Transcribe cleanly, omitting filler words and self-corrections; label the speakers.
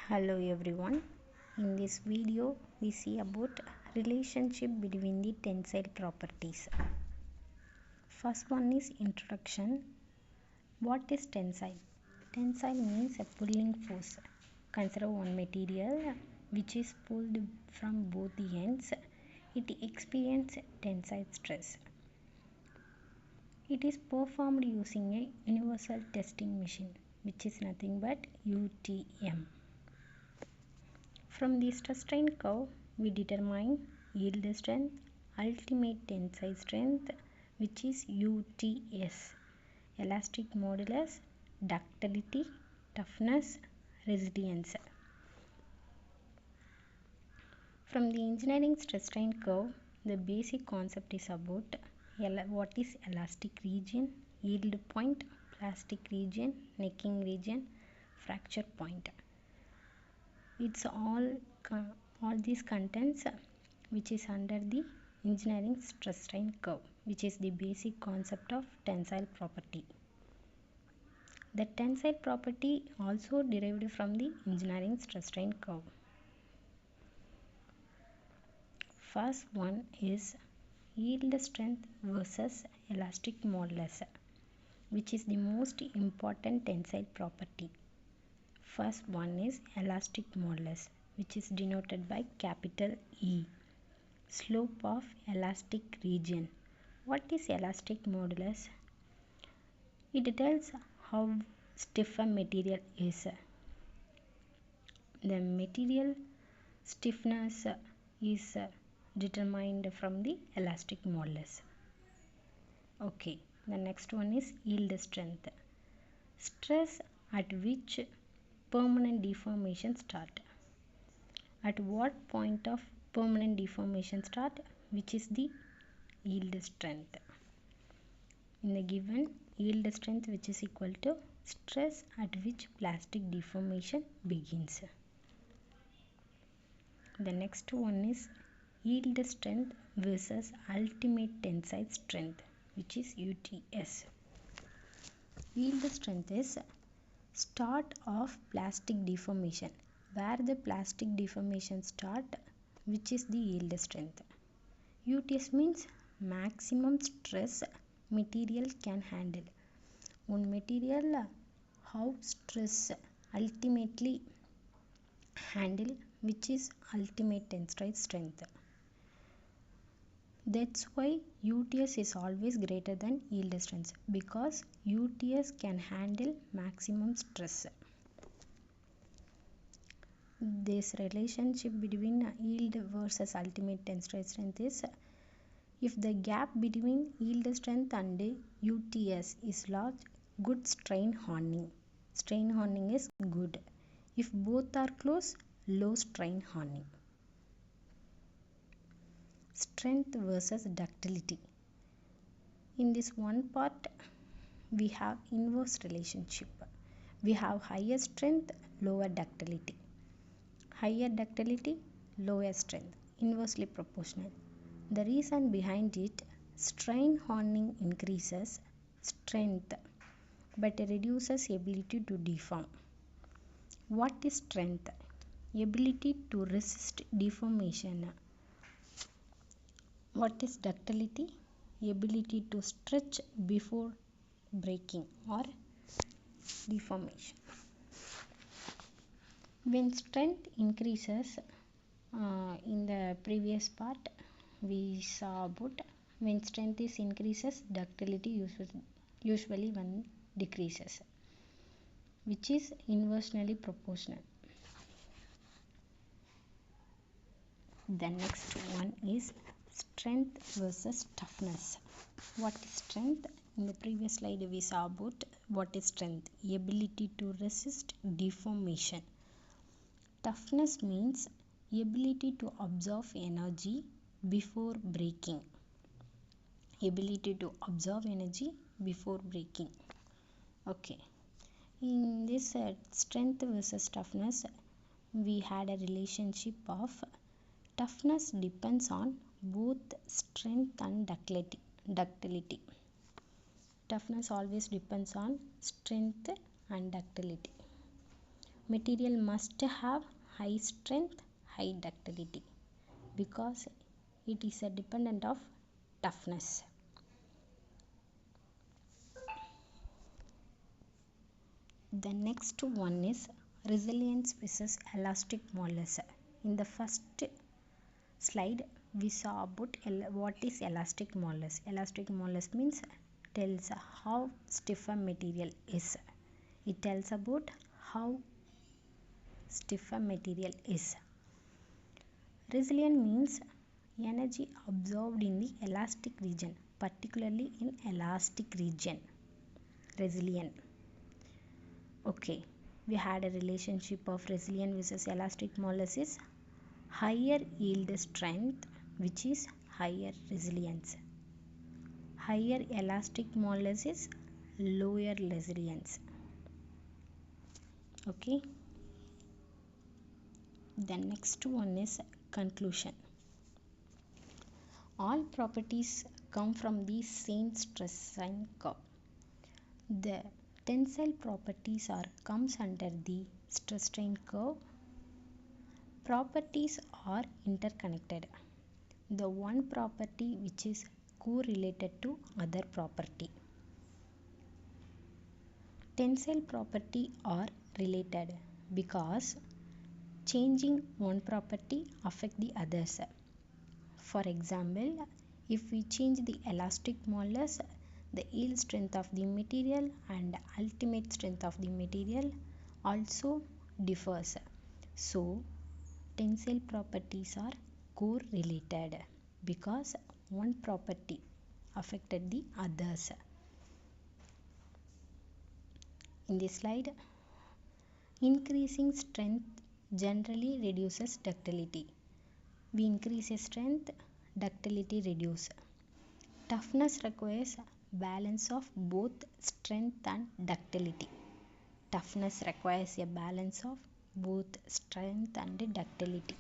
Speaker 1: Hello everyone. In this video we see about relationship between the tensile properties. First one is introduction. What is tensile? Tensile means a pulling force. Consider one material which is pulled from both the ends. It experiences tensile stress. It is performed using a universal testing machine which is nothing but UTM. From the stress strain curve, we determine yield strength, ultimate tensile strength, which is UTS, elastic modulus, ductility, toughness, resilience. From the engineering stress strain curve, the basic concept is about what is elastic region, yield point, plastic region, necking region, fracture point. It's all these contents which is under the engineering stress strain curve, which is the basic concept of tensile property. The tensile property also derived from the engineering stress strain curve. First one is yield strength versus elastic modulus, which is the most important tensile property. First one is elastic modulus, which is denoted by capital E. Slope of elastic region. What is elastic modulus? It tells how stiff a material is. The material stiffness is determined from the elastic modulus. Okay, the next one is yield strength. Stress at which permanent deformation start. At what point of permanent deformation start, which is the yield strength. In the given yield strength, which is equal to stress at which plastic deformation begins. The next one is yield strength versus ultimate tensile strength, which is UTS. Yield strength is start of plastic deformation, where the plastic deformation start, which is the yield strength. UTS means maximum stress material can handle. One material how stress ultimately handle, which is ultimate tensile strength. That's why UTS is always greater than yield strength, because UTS can handle maximum stress. This relationship between yield versus ultimate tensile strength is, if the gap between yield strength and UTS is large, good strain hardening. Strain hardening is good. If both are close, low strain hardening. Strength versus ductility. In this one part, we have inverse relationship. We have higher strength, lower ductility. Higher ductility, lower strength, inversely proportional. The reason behind it, strain hardening increases strength but reduces ability to deform. What is strength? Ability to resist deformation. What is ductility? Ability to stretch before breaking or deformation. When strength increases, in the previous part we saw about when strength is increases, ductility usually one decreases, which is inversely proportional. The next one is strength versus toughness. What is strength? In the previous slide we saw about what is strength, ability to resist deformation. Toughness means ability to absorb energy before breaking. Ability to absorb energy before breaking. Okay. In this strength versus toughness, we had a relationship of toughness depends on both strength and ductility. Toughness always depends on strength and ductility. Material must have high strength, high ductility because it is a dependent of toughness. The next one is resilience versus elastic modulus. In the first slide, we saw about what is elastic modulus. Elastic modulus means tells how stiff a material is. It tells about how stiff a material is. Resilient means energy absorbed in the elastic region, particularly in elastic region. Resilient. Okay, we had a relationship of resilient versus elastic modulus is higher yield strength, which is higher resilience. Higher elastic modulus is lower resilience. Okay. The next one is conclusion. All properties come from the same stress strain curve. The tensile properties comes under the stress strain curve. Properties are interconnected. The one property which is correlated to other property. Tensile property are related because changing one property affect the others. For example, if we change the elastic modulus, the yield strength of the material and ultimate strength of the material also differs. So, tensile properties are correlated because one property affected the others. In this slide, increasing strength generally reduces ductility. We increase a strength, ductility reduce. Toughness requires balance of both strength and ductility. Toughness requires a balance of both strength and ductility.